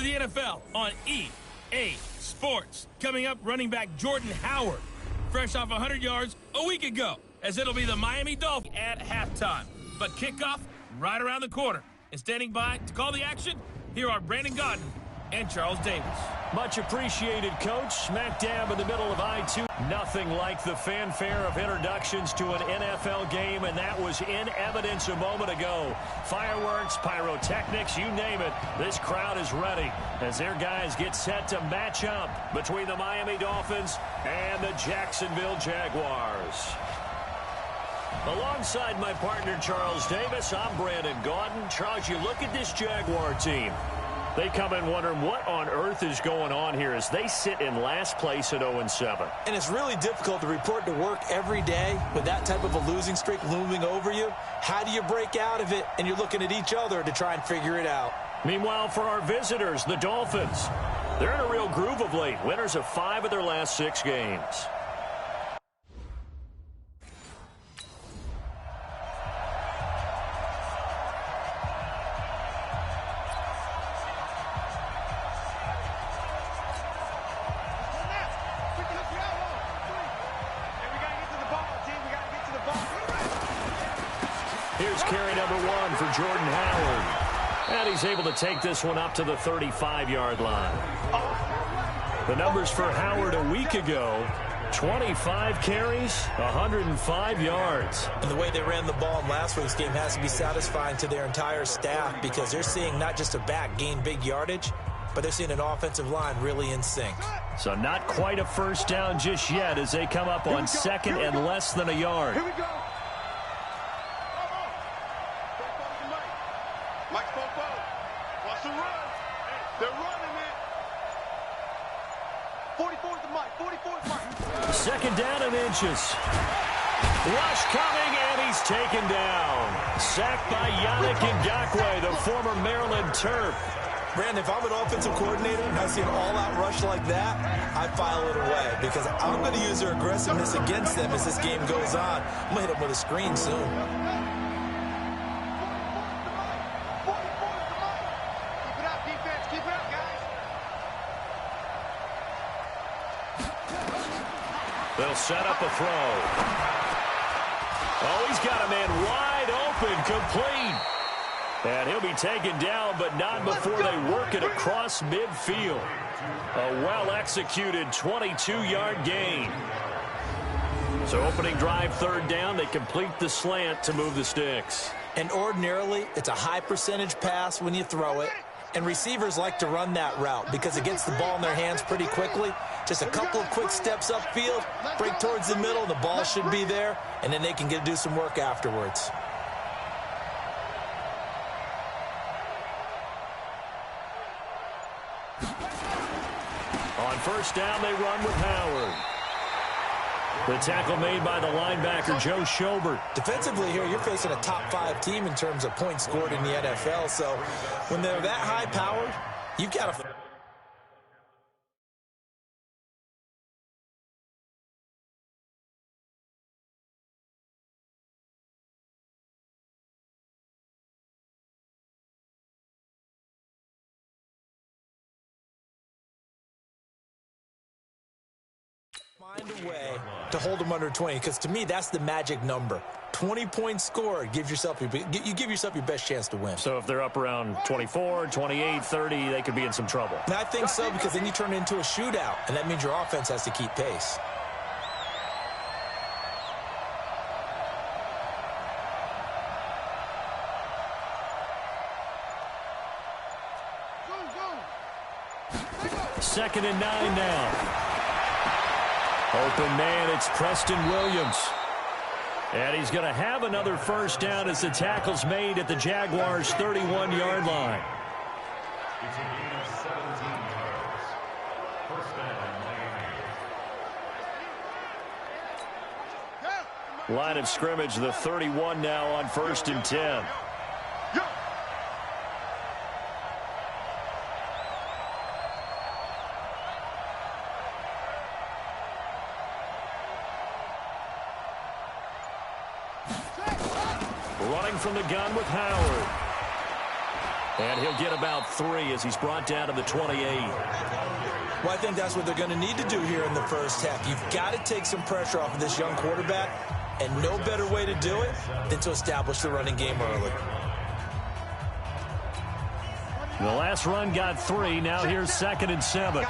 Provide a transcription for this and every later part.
the NFL on EA Sports. Coming up, running back Jordan Howard, fresh off 100 yards a week ago, as it'll be the Miami Dolphins at halftime. But kickoff right around the corner. And standing by to call the action, here are Brandon Gaudin and Charles Davis. Much appreciated, Coach. Smack dab in the middle of I-2. Nothing like the fanfare of introductions to an NFL game, and that was in evidence a moment ago. Fireworks, pyrotechnics, you name it. This crowd is ready as their guys get set to match up between the Miami Dolphins and the Jacksonville Jaguars. Alongside my partner, Charles Davis, I'm Brandon Gaudin. Charles, you look at this Jaguar team. They come in wondering what on earth is going on here as they sit in last place at 0-7. And it's really difficult to report to work every day with that type of a losing streak looming over you. How do you break out of it? And you're looking at each other to try and figure it out. Meanwhile, for our visitors, the Dolphins, they're in a real groove of late. Winners of 5 of their last 6 games. Here's carry number 1 for Jordan Howard. And he's able to take this one up to the 35-yard line. The numbers for Howard a week ago, 25 carries, 105 yards. And the way they ran the ball in last week's game has to be satisfying to their entire staff because they're seeing not just a back gain big yardage, but they're seeing an offensive line really in sync. So not quite a first down just yet as they come up on second and less than a yard. Here we go. Mike FoF. Watch the run. They're running it. 44 is the Mike. 44 is Mike. Second down and inches. Rush coming, and he's taken down. Sacked by Yannick Ngakoue, the former Maryland Terp. Brandon, if I'm an offensive coordinator and I see an all-out rush like that, I file it away because I'm going to use their aggressiveness against them as this game goes on. I'm going to hit them with a screen soon. They'll set up a throw. Oh, he's got a man wide open, complete. And he'll be taken down, but not before they work it across midfield. A well-executed 22-yard gain. So opening drive, third down, they complete the slant to move the sticks. And ordinarily, it's a high percentage pass when you throw it. And receivers like to run that route because it gets the ball in their hands pretty quickly. Just a couple of quick steps upfield, break towards the middle, the ball should be there, and then they can do some work afterwards. On first down, they run with Howard. The tackle made by the linebacker, Joe Schobert. Defensively here, you're facing a top-5 team in terms of points scored in the NFL. So when they're that high-powered, you've got to... find a way to hold them under 20, because to me that's the magic number. 20 points scored gives yourself you give yourself your best chance to win. So if they're up around 24, 28, 30, they could be in some trouble. And I think so, because then you turn it into a shootout, and that means your offense has to keep pace. Second and 9 now. Open man, it's Preston Williams. And he's going to have another first down as the tackle's made at the Jaguars' 31-yard line. It's a gain of 17 yards. First down, Miami. Line of scrimmage, the 31 now on first and 10. Running from the gun with Howard. And he'll get about 3 as he's brought down to the 28. Well, I think that's what they're going to need to do here in the first half. You've got to take some pressure off of this young quarterback, and no better way to do it than to establish the running game early. The last run got 3. Now here's 2nd and 7.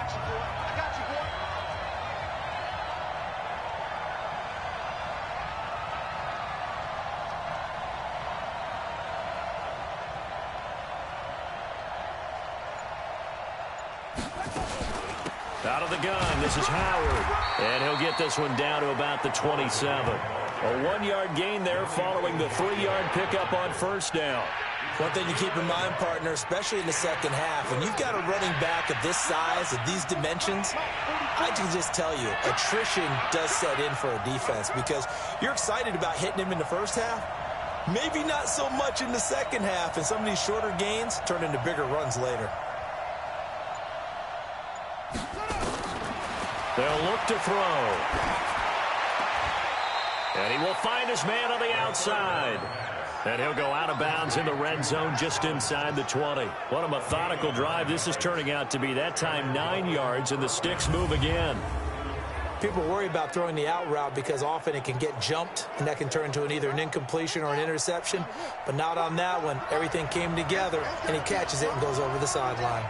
Out of the gun, this is Howard. And he'll get this one down to about the 27. A 1-yard gain there following the 3-yard pickup on first down. One thing to keep in mind, partner, especially in the second half, when you've got a running back of this size, of these dimensions, I can just tell you, attrition does set in for a defense because you're excited about hitting him in the first half. Maybe not so much in the second half, and some of these shorter gains turn into bigger runs later. They'll look to throw. And he will find his man on the outside. And he'll go out of bounds in the red zone just inside the 20. What a methodical drive this is turning out to be. That time 9 yards, and the sticks move again. People worry about throwing the out route because often it can get jumped, and that can turn into either an incompletion or an interception. But not on that one. Everything came together, and he catches it and goes over the sideline.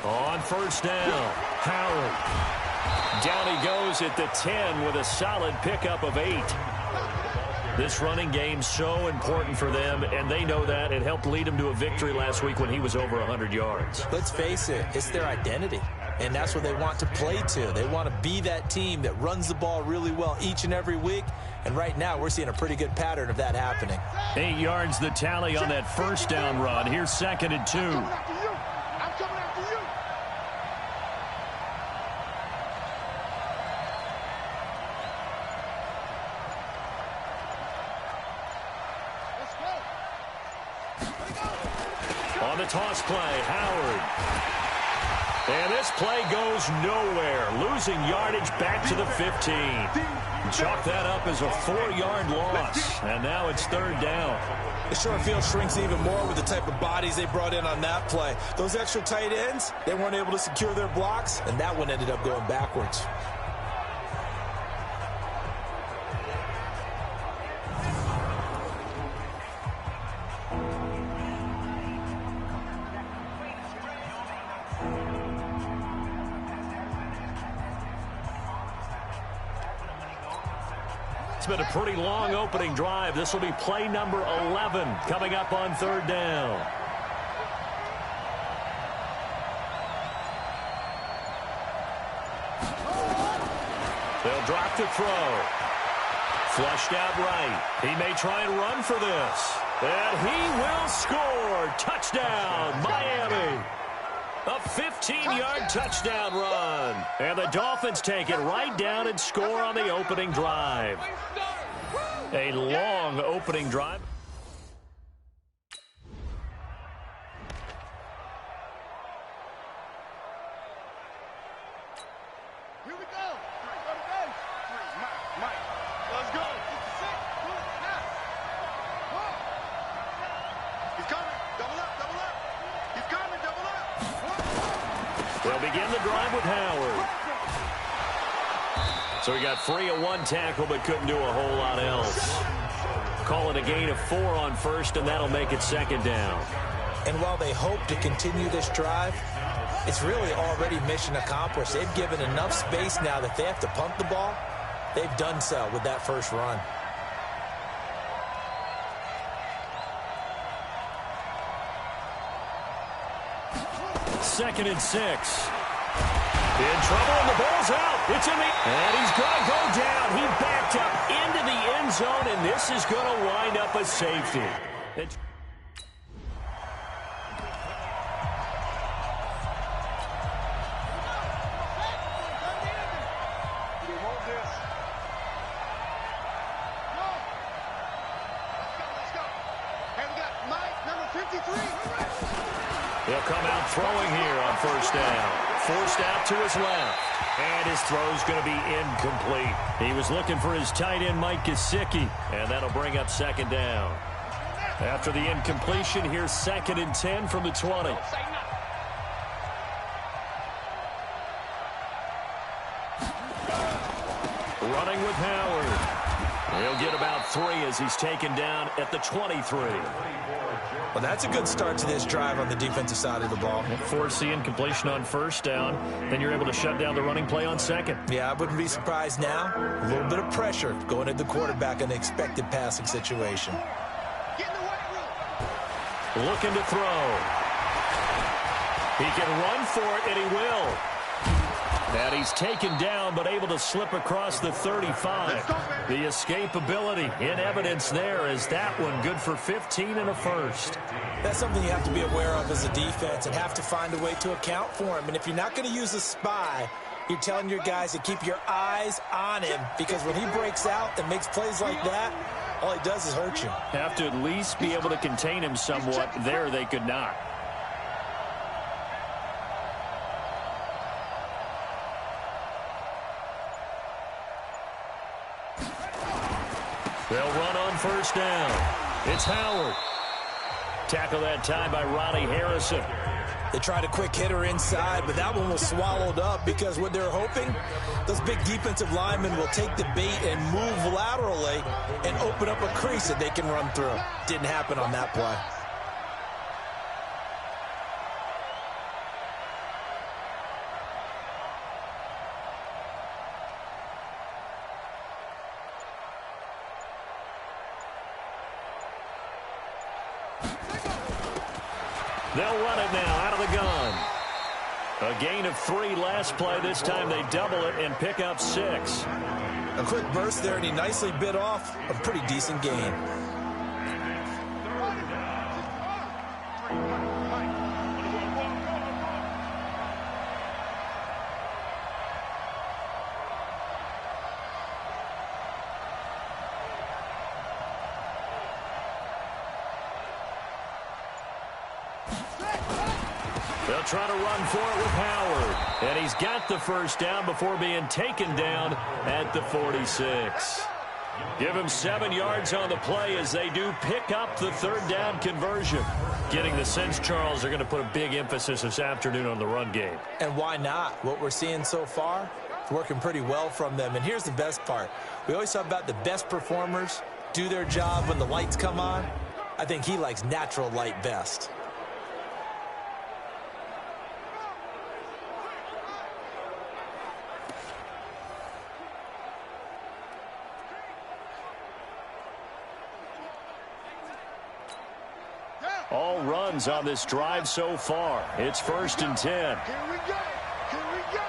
On first down, Howard. Down he goes at the 10 with a solid pickup of 8. This running game so important for them, and they know that. It helped lead them to a victory last week when he was over 100 yards. Let's face it, it's their identity, and that's what they want to play to. They want to be that team that runs the ball really well each and every week, and right now we're seeing a pretty good pattern of that happening. 8 yards the tally on that first down run. Here's 2nd and 2. On the toss play, Howard. And this play goes nowhere. Losing yardage back to the 15. Chalk that up as a 4-yard loss. And now it's 3rd down. The short field shrinks even more with the type of bodies they brought in on that play. Those extra tight ends, they weren't able to secure their blocks, and that one ended up going backwards. It's been a pretty long opening drive. This will be play number 11 coming up on 3rd down. They'll drop to throw. Flushed out right. He may try and run for this. And he will score. Touchdown, Miami. A 15-yard touchdown run. And the Dolphins take it right down and score on the opening drive. A long opening drive. Here we go. Mike, let's go. He's coming. Double up. He's coming. Double up. They'll begin the drive with Howard. So he got free of 1 tackle but couldn't do a whole lot else. Call it a gain of 4 on first, and that'll make it 2nd down. And while they hope to continue this drive, it's really already mission accomplished. They've given enough space now that they have to punt the ball. They've done so with that first run. Second and 6. In trouble, and the ball's out. It's in the... And he's going to go down. He backed up into the end zone, and this is going to wind up a safety. Let's go. And we got Mike, number 53. He'll come out throwing here on first down. Forced out to his left. And his throw's going to be incomplete. He was looking for his tight end, Mike Gesicki, and that'll bring up second down. After the incompletion, here's 2nd and 10 from the 20. Running with Howard. He'll get about 3 as he's taken down at the 23. Well, that's a good start to this drive on the defensive side of the ball. Force the incompletion on first down. Then you're able to shut down the running play on second. Yeah, I wouldn't be surprised now. A little bit of pressure going at the quarterback in an expected passing situation. Looking to throw. He can run for it, and he will. And he's taken down, but able to slip across the 35. The escapability in evidence there is that one good for 15 and a first. That's something you have to be aware of as a defense and have to find a way to account for him. And if you're not going to use a spy, you're telling your guys to keep your eyes on him, because when he breaks out and makes plays like that, all he does is hurt you. Have to at least be able to contain him somewhat. There they could not. They'll run on first down. It's Howard. Tackle that time by Ronnie Harrison. They tried a quick hitter inside, but that one was swallowed up because what they're hoping, those big defensive linemen will take the bait and move laterally and open up a crease that they can run through. Didn't happen on that play. They'll run it now out of the gun. A gain of 3 last play. This time they double it and pick up 6. A quick burst there, and he nicely bit off a pretty decent gain. They'll try to run for it with Howard. And he's got the first down before being taken down at the 46. Give him 7 yards on the play as they do pick up the 3rd down conversion. Getting the sense, Charles, they're going to put a big emphasis this afternoon on the run game. And why not? What we're seeing so far, it's working pretty well from them. And here's the best part. We always talk about the best performers do their job when the lights come on. I think he likes natural light best. All runs on this drive so far. It's 1st and 10. Here we go. Here we go.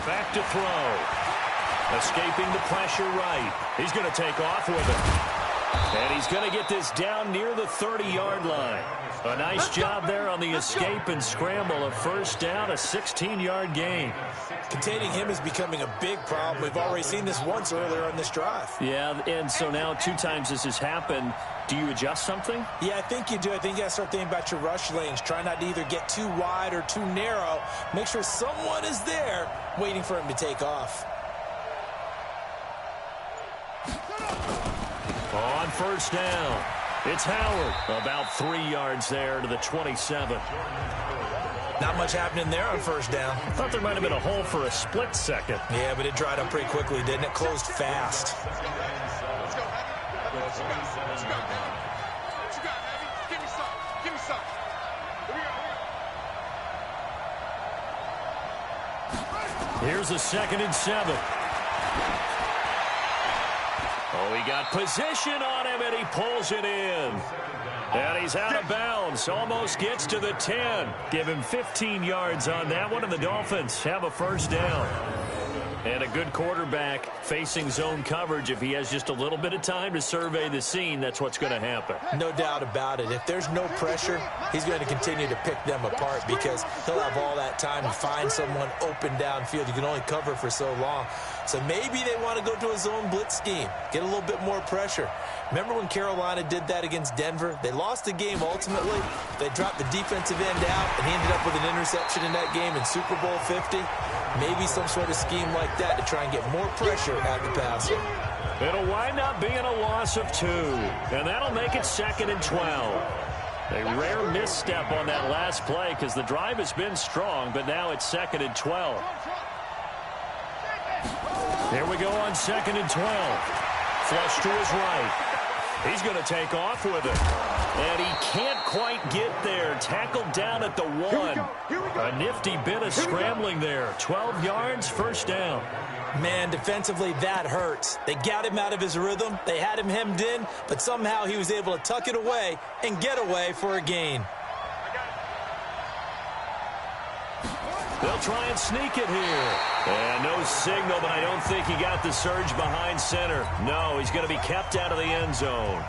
Back to throw. Escaping the pressure right. He's going to take off with it. And he's going to get this down near the 30-yard line. A nice job there on the escape and scramble. A first down, a 16-yard gain. Containing him is becoming a big problem. We've already seen this once earlier on this drive. Yeah, and so now 2 times this has happened. Do you adjust something? Yeah, I think you do. I think you got to start thinking about your rush lanes. Try not to either get too wide or too narrow. Make sure someone is there waiting for him to take off. On first down, it's Howard. About 3 yards there to the 27. Not much happening there on first down. Thought there might have been a hole for a split second. Yeah, but it dried up pretty quickly, didn't it? Closed fast. Let's go, baby. What you got? What you got, baby? What you got, baby? Give me some. Give me some. Here we go. Here's a 2nd and 7. Oh, he got position on him, and he pulls it in. And he's out of bounds. Almost gets to the 10. Give him 15 yards on that one, and the Dolphins have a first down. And a good quarterback facing zone coverage. If he has just a little bit of time to survey the scene, that's what's going to happen. No doubt about it. If there's no pressure, he's going to continue to pick them apart because he'll have all that time to find someone open downfield. You can only cover for so long. So maybe they want to go to a zone blitz scheme, get a little bit more pressure. Remember when Carolina did that against Denver? They lost the game ultimately. They dropped the defensive end out, and he ended up with an interception in that game in Super Bowl 50. Maybe some sort of scheme like that to try and get more pressure at the passer. It'll wind up being a loss of 2, and that'll make it 2nd and 12. A rare misstep on that last play because the drive has been strong, but now it's 2nd and 12. Here we go on 2nd and 12. Flush to his right. He's going to take off with it. And he can't quite get there. Tackled down at the 1. A nifty bit of scrambling there. 12 yards, first down. Man, defensively, that hurts. They got him out of his rhythm. They had him hemmed in, but somehow he was able to tuck it away and get away for a gain. They'll try and sneak it here. And no signal, but I don't think he got the surge behind center. No, he's going to be kept out of the end zone.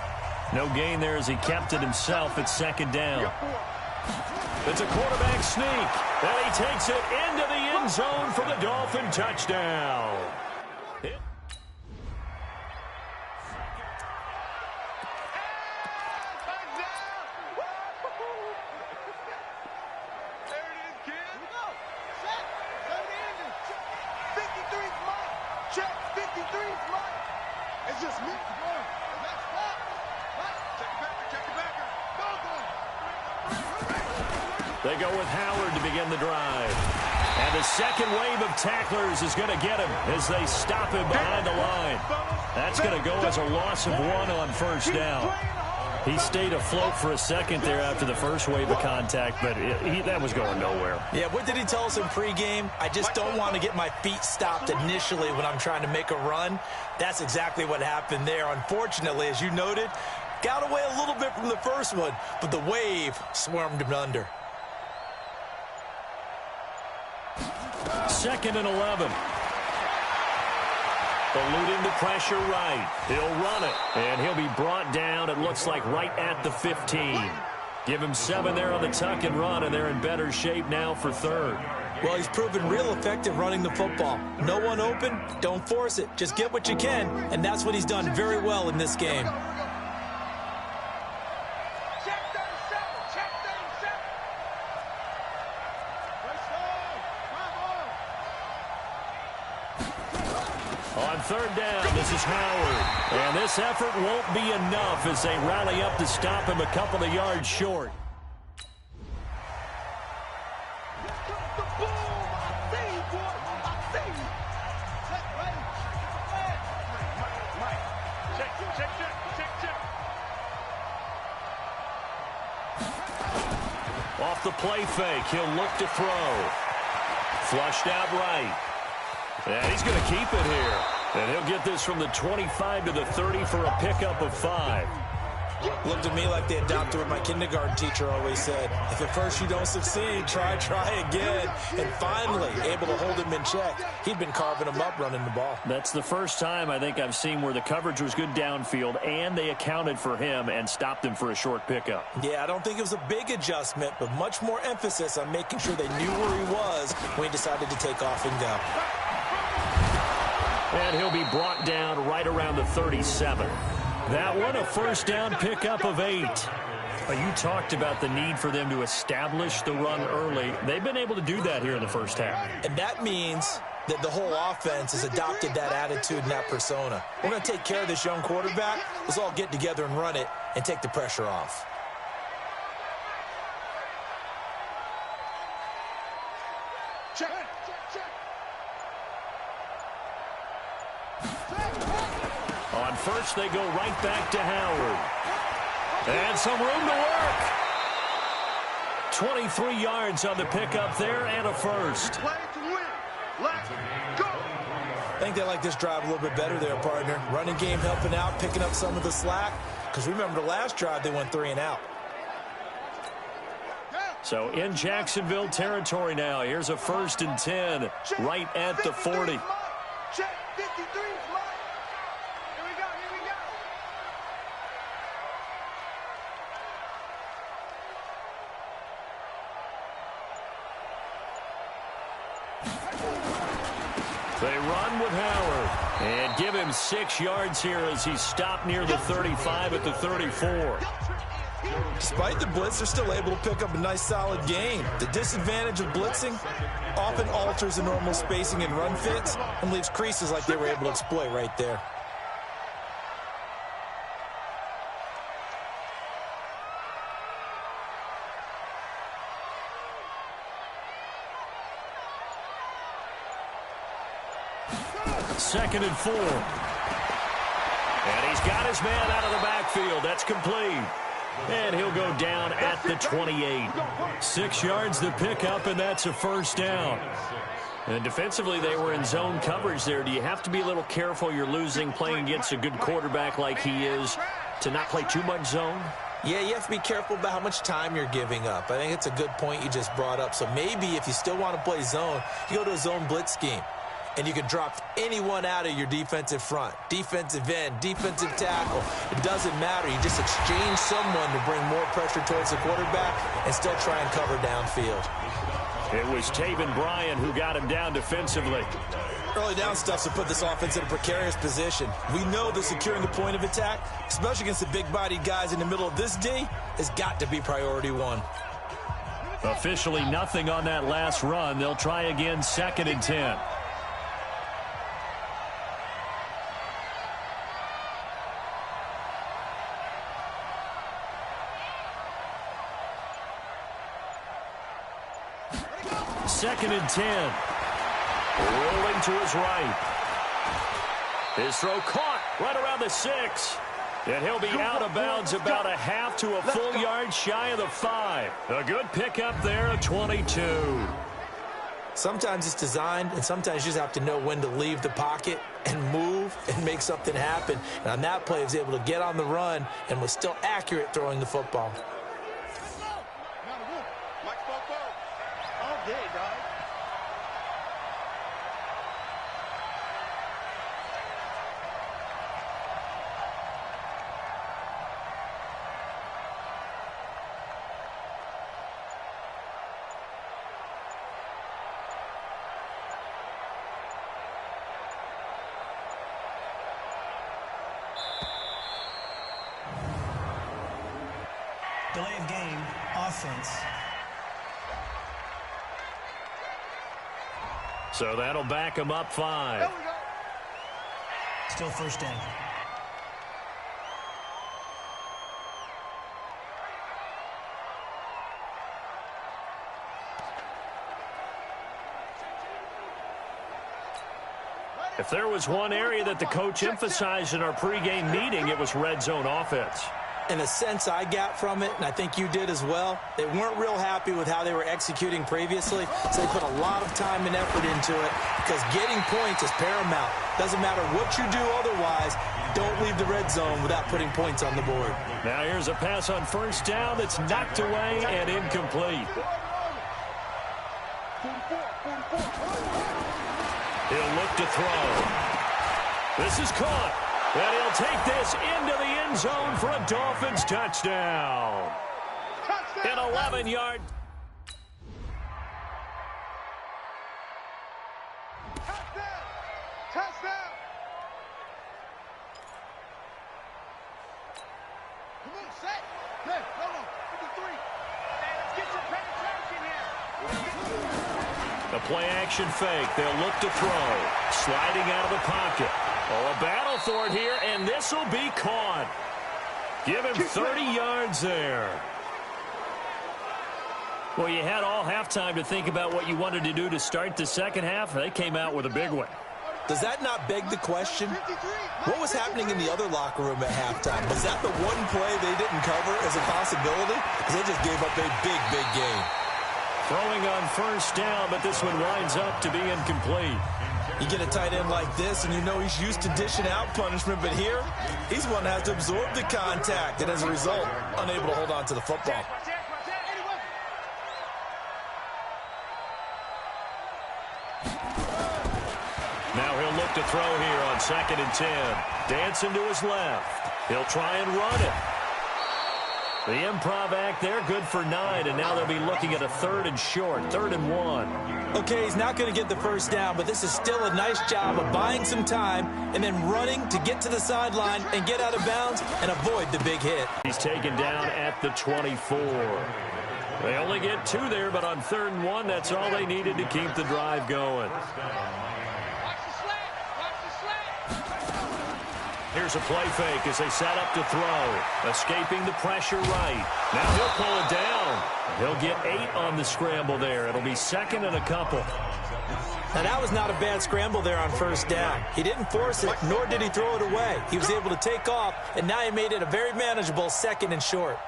No gain there as he kept it himself at 2nd down. It's a quarterback sneak. And he takes it into the end zone for the Dolphin touchdown. They go with Howard to begin the drive. And the second wave of tacklers is going to get him as they stop him behind the line. That's going to go as a loss of 1 on first down. He stayed afloat for a second there after the first wave of contact, but that was going nowhere. Yeah, what did he tell us in pregame? I just don't want to get my feet stopped initially when I'm trying to make a run. That's exactly what happened there. Unfortunately, as you noted, got away a little bit from the first one, but the wave swarmed him under. 2nd and 11. Eluding the pressure right. He'll run it, and he'll be brought down, it looks like, right at the 15. Give him 7 there on the tuck and run, and they're in better shape now for 3rd. Well, he's proven real effective running the football. No one open, don't force it. Just get what you can, and that's what he's done very well in this game. On 3rd down, this is Howard. And this effort won't be enough as they rally up to stop him a couple of yards short. Off the play fake, he'll look to throw. Flushed out right. And he's going to keep it here. And he'll get this from the 25 to the 30 for a pickup of 5. Looked to me like they adopted what my kindergarten teacher always said. If at first you don't succeed, try again. And finally, able to hold him in check. He'd been carving him up running the ball. That's the first time I think I've seen where the coverage was good downfield and they accounted for him and stopped him for a short pickup. Yeah, I don't think it was a big adjustment, but much more emphasis on making sure they knew where he was when he decided to take off and go. And he'll be brought down right around the 37. That one, a first down pickup of 8. You talked about the need for them to establish the run early. They've been able to do that here in the first half. And that means that the whole offense has adopted that attitude and that persona. We're going to take care of this young quarterback. Let's all get together and run it and take the pressure off. Check. On first, they go right back to Howard. And some room to work. 23 yards on the pickup there and a first. Play to win. Let's go. I think they like this drive a little bit better there, partner. Running game helping out, picking up some of the slack. Because remember, the last drive, they went 3 and out. So in Jacksonville territory now. Here's a 1st and 10 right at the 40. Check 53 is mine. Here we go, here we go. They run with Howard and give him 6 yards here as he's stopped near the 35 at the 34. Despite the blitz, they're still able to pick up a nice, solid gain. The disadvantage of blitzing often alters the normal spacing and run fits and leaves creases like they were able to exploit right there. Second and 4. And he's got his man out of the backfield. That's complete. And he'll go down at the 28. 6 yards to pick up, and that's a 1st down. And defensively, they were in zone coverage there. Do you have to be a little careful? You're losing playing against a good quarterback like he is to not play too much zone? Yeah, you have to be careful about how much time you're giving up. I think it's a good point you just brought up. So maybe if you still want to play zone, you go to a zone blitz scheme. And you can drop anyone out of your defensive front, defensive end, defensive tackle. It doesn't matter. You just exchange someone to bring more pressure towards the quarterback and still try and cover downfield. It was Taven Bryan who got him down defensively. Early down stuff to put this offense in a precarious position. We know that securing the point of attack, especially against the big-bodied guys in the middle of this D, has got to be priority 1. Officially nothing on that last run. They'll try again 2nd and 10. Second and 10. Rolling to his right. His throw caught right around the 6. And he'll be out of bounds about a half to a full yard shy of the 5. A good pickup there at 22. Sometimes it's designed, and sometimes you just have to know when to leave the pocket and move and make something happen. And on that play, he was able to get on the run and was still accurate throwing the football. All day, dog. Delay of game, offense. So that'll back him up 5. Still 1st down. If there was one area that the coach emphasized in our pregame meeting, it was red zone offense. And the sense I got from it, and I think you did as well, they weren't real happy with how they were executing previously, so they put a lot of time and effort into it because getting points is paramount. Doesn't matter what you do otherwise, don't leave the red zone without putting points on the board. Now here's a pass on 1st down that's knocked away and incomplete. He'll look to throw. This is caught. And he'll take this into the end zone for a Dolphins touchdown. An 11-yard. Touchdown. Come on, set. Hey, hold on. 53. Let's get some penetration here. A play-action fake. They'll look to throw. Sliding out of the pocket. Oh, a battle for it here, and this will be caught. Give him 30 yards there. Well, you had all halftime to think about what you wanted to do to start the second half. They came out with a big one. Does that not beg the question? What was happening in the other locker room at halftime? Was that the one play they didn't cover as a possibility? Because they just gave up a big, big game. Throwing on 1st down, but this one winds up to be incomplete. You get a tight end like this, and you know he's used to dishing out punishment, but here, he's one that has to absorb the contact, and as a result, unable to hold on to the football. Now he'll look to throw here on 2nd and 10. Dancing to his left. He'll try and run it. The improv act there, good for 9, and now they'll be looking at a 3rd and short, 3rd and 1. Okay, he's not going to get the first down, but this is still a nice job of buying some time and then running to get to the sideline and get out of bounds and avoid the big hit. He's taken down at the 24. They only get 2 there, but on 3rd and 1, that's all they needed to keep the drive going. Here's a play fake as they set up to throw. Escaping the pressure right. Now he'll pull it down. He'll get 8 on the scramble there. It'll be 2nd and a couple. Now that was not a bad scramble there on 1st down. He didn't force it, nor did he throw it away. He was able to take off, and now he made it a very manageable 2nd and short.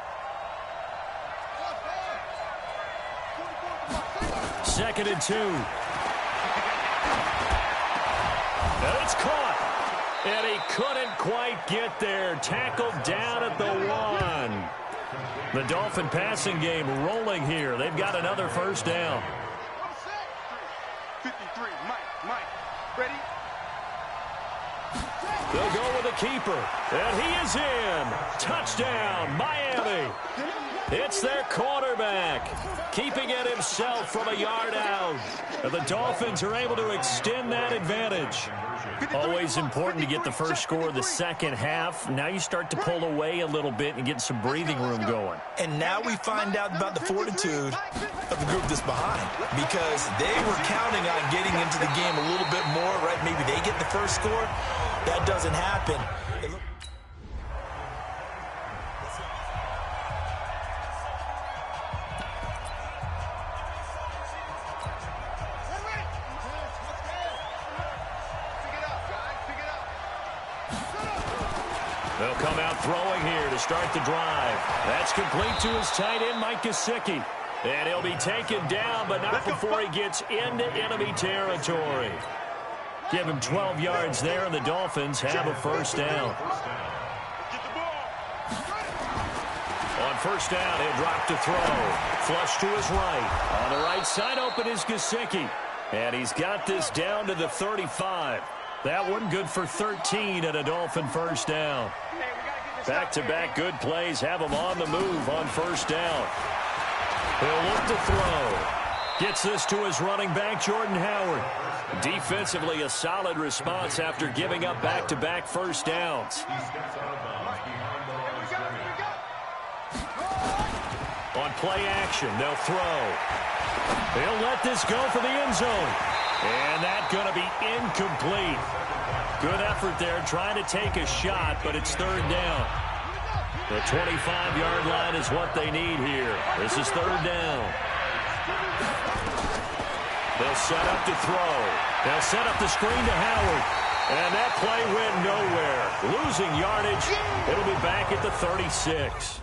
2nd and 2. And it's caught. And he couldn't quite get there. Tackled down at the 1. The Dolphin passing game rolling here. They've got another 1st down. 53, Mike, ready? They'll go with a keeper. And he is in. Touchdown, Miami. It's their quarterback, keeping it himself from a yard out. And the Dolphins are able to extend that advantage. Always important to get the first score of the second half. Now you start to pull away a little bit and get some breathing room going. And now we find out about the fortitude of the group that's behind, because they were counting on getting into the game a little bit more, right? Maybe they get the first score. That doesn't happen. They'll come out throwing here to start the drive. That's complete to his tight end, Mike Gesicki. And he'll be taken down, but not before he gets into enemy territory. Give him 12 yards there, and the Dolphins have a 1st down. On 1st down, he'll drop to throw. Flush to his right. On the right side, open is Gesicki. And he's got this down to the 35. That one good for 13 and a Dolphin 1st down. Back-to-back good plays have him on the move on 1st down. He'll look to throw. Gets this to his running back, Jordan Howard. Defensively, a solid response after giving up back-to-back 1st downs. On play action, they'll throw. He'll let this go for the end zone. And that's going to be incomplete. Good effort there trying to take a shot, but it's 3rd down. The 25-yard line is what they need here. This is 3rd down. They'll set up to throw. They'll set up the screen to Howard. And that play went nowhere. Losing yardage. It'll be back at the 36.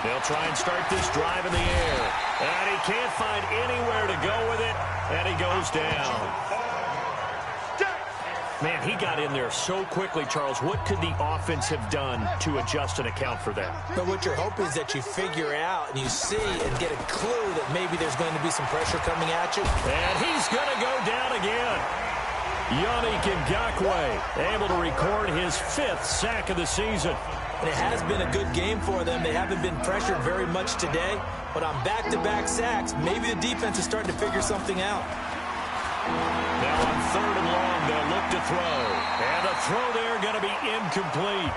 They'll try and start this drive in the air. And he can't find anywhere to go with it. And he goes down. Man, he got in there so quickly, Charles. What could the offense have done to adjust and account for that? But what you're hoping is that you figure out and you see and get a clue that maybe there's going to be some pressure coming at you. And he's going to go down again. Yannick Ngakoue able to record his 5th sack of the season. And it has been a good game for them. They haven't been pressured very much today. But on back-to-back sacks, maybe the defense is starting to figure something out. Now on 3rd and long, they'll look to throw. And the throw there going to be incomplete.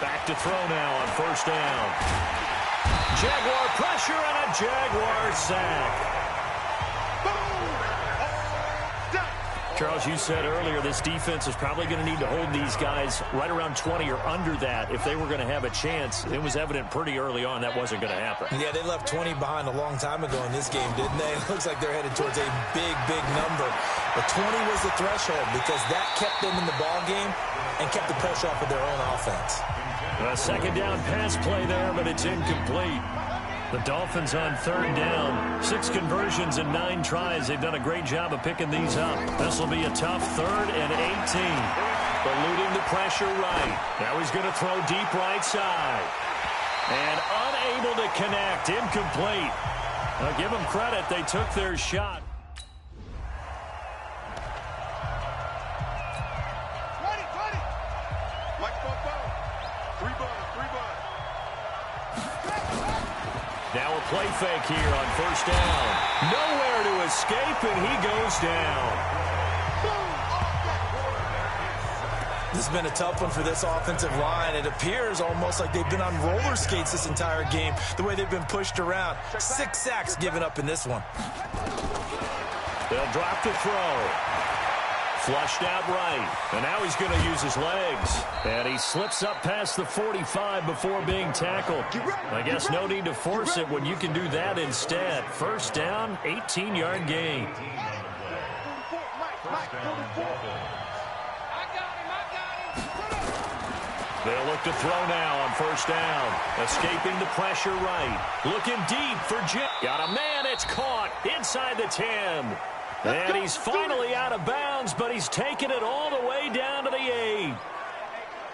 Back to throw now on 1st down. Jaguar pressure and a Jaguar sack. Charles, you said earlier this defense is probably going to need to hold these guys right around 20 or under that if they were going to have a chance. It was evident pretty early on that wasn't going to happen. Yeah, they left 20 behind a long time ago in this game, didn't they? It looks like they're headed towards a big, big number. But 20 was the threshold because that kept them in the ball game and kept the pressure off of their own offense. A second down pass play there, but it's incomplete. The Dolphins on third down. 6 conversions and 9 tries. They've done a great job of picking these up. This will be a tough 3rd and 18. Eluding the pressure right. Now he's going to throw deep right side. And unable to connect. Incomplete. Now give them credit. They took their shot. Now a play fake here on first down. Nowhere to escape, and he goes down. This has been a tough one for this offensive line. It appears almost like they've been on roller skates this entire game, the way they've been pushed around. 6 sacks given up in this one. They'll drop the throw. Flushed out right. And now he's going to use his legs. And he slips up past the 45 before being tackled. I guess no need to force it when you can do that instead. First down, 18-yard gain. They'll look to throw now on first down. Escaping the pressure right. Looking deep for Jim. Got a man. It's caught inside the 10. And he's finally out of bounds, but he's taken it all the way down to the 8.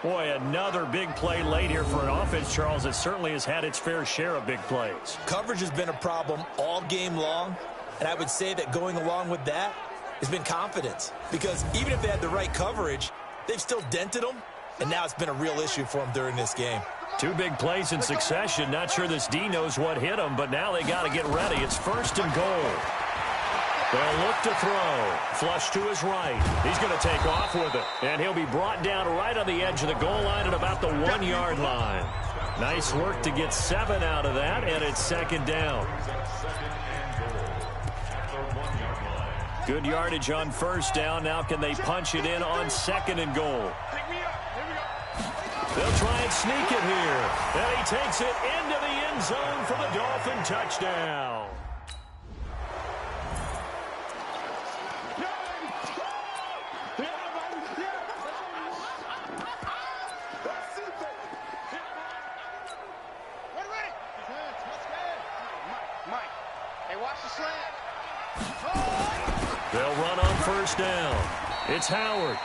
Boy, another big play late here for an offense, Charles, that certainly has had its fair share of big plays. Coverage has been a problem all game long, and I would say that going along with that has been confidence. Because even if they had the right coverage, they've still dented them, and now it's been a real issue for them during this game. 2 big plays in succession. Not sure this D knows what hit them, but now they got to get ready. It's 1st and goal. They'll look to throw. Flush to his right. He's going to take off with it. And he'll be brought down right on the edge of the goal line at about the 1-yard line. Nice work to get 7 out of that, and it's 2nd down. Good yardage on first down. Now can they punch it in on 2nd and goal? They'll try and sneak it here. And he takes it into the end zone for the Dolphin touchdown. They'll run on first down. It's Howard.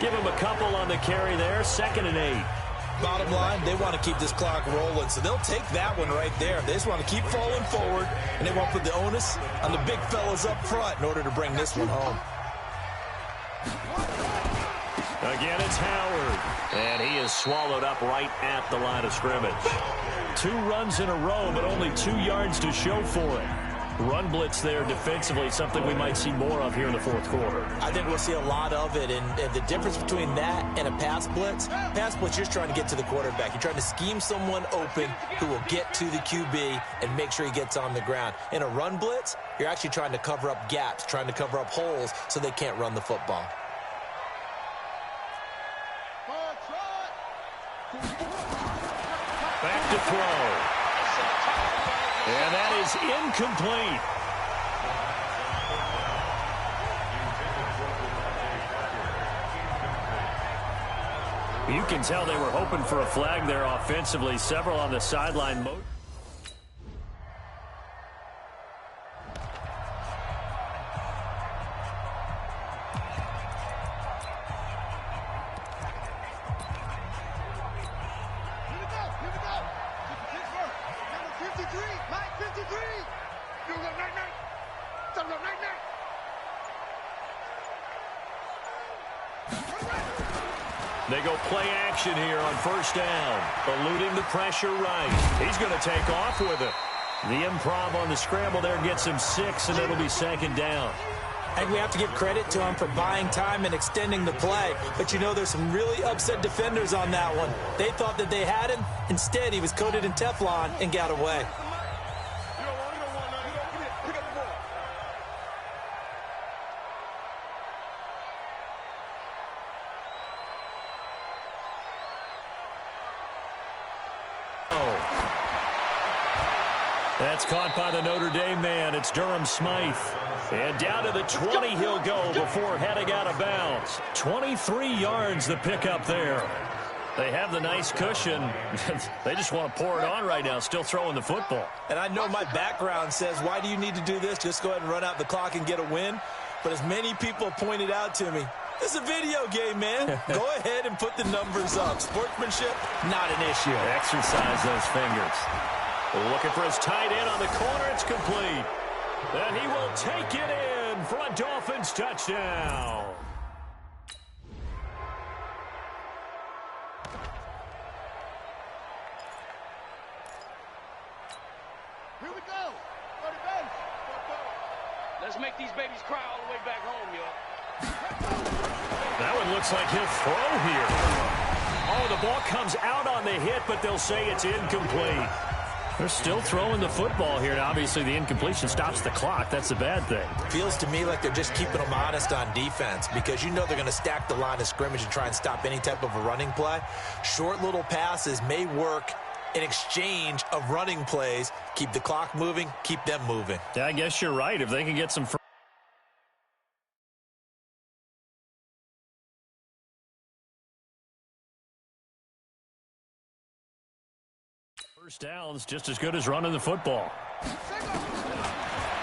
Give him a couple on the carry there. 2nd and 8. Bottom line, they want to keep this clock rolling, so they'll take that one right there. They just want to keep falling forward, and they want to put the onus on the big fellas up front in order to bring this one home. Again, it's Howard. And he is swallowed up right at the line of scrimmage. 2 runs in a row, but only 2 yards to show for it. Run blitz there defensively, something we might see more of here in the 4th quarter. I think we'll see a lot of it, and the difference between that and a pass blitz, you're just trying to get to the quarterback. You're trying to scheme someone open who will get to the QB and make sure he gets on the ground. In a run blitz, you're actually trying to cover up gaps, trying to cover up holes so they can't run the football. Back to throw. And that is incomplete. You can tell they were hoping for a flag there offensively. Several on the sideline. They go play action here on first down. Eluding the pressure right. He's going to take off with it. The improv on the scramble there gets him 6, and it'll be 2nd down. I think we have to give credit to him for buying time and extending the play. But, you know, there's some really upset defenders on that one. They thought that they had him. Instead, he was coated in Teflon and got away. It's caught by the Notre Dame man. It's Durham Smythe. And down to the 20 he'll go before heading out of bounds. 23 yards the pickup there. They have the nice cushion. They just want to pour it on right now, still throwing the football. And I know my background says, why do you need to do this? Just go ahead and run out the clock and get a win. But as many people pointed out to me, it's a video game, man. Go ahead and put the numbers up. Sportsmanship, not an issue. Exercise those fingers. Looking for his tight end on the corner. It's complete. And he will take it in for a Dolphins touchdown. Here we go. Go to base. Let's make these babies cry all the way back home, y'all. That one looks like he'll throw here. Oh, the ball comes out on the hit, but they'll say it's incomplete. They're still throwing the football here, and obviously the incompletion stops the clock. That's a bad thing. Feels to me like they're just keeping them honest on defense because you know they're going to stack the line of scrimmage and try and stop any type of a running play. Short little passes may work in exchange of running plays. Keep the clock moving, keep them moving. Yeah, I guess you're right. If they can get some first downs, just as good as running the football.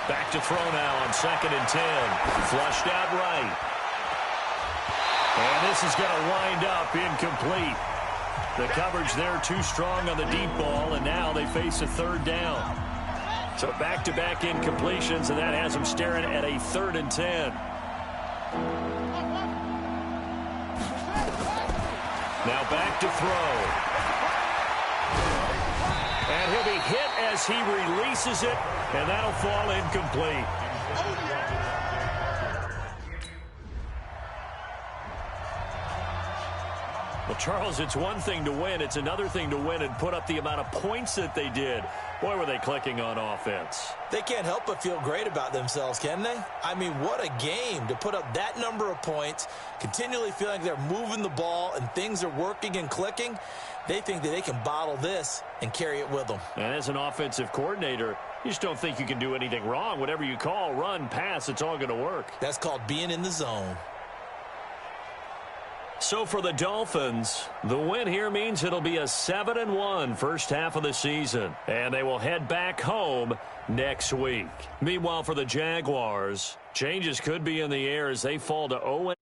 Back to throw now on 2nd and 10. Flushed out right. And this is going to wind up incomplete. The coverage there too strong on the deep ball, and now they face a 3rd down. So back-to-back incompletions, and that has them staring at a 3rd and 10. Now back to throw. And he'll be hit as he releases it, and that'll fall incomplete. Well, Charles, it's one thing to win. It's another thing to win and put up the amount of points that they did. Boy, were they clicking on offense. They can't help but feel great about themselves, can they? I mean, what a game to put up that number of points, continually feeling they're moving the ball and things are working and clicking. They think that they can bottle this and carry it with them. And as an offensive coordinator, you just don't think you can do anything wrong. Whatever you call, run, pass, it's all going to work. That's called being in the zone. So for the Dolphins, the win here means it'll be a 7-1 first half of the season, and they will head back home next week. Meanwhile, for the Jaguars, changes could be in the air as they fall to 0.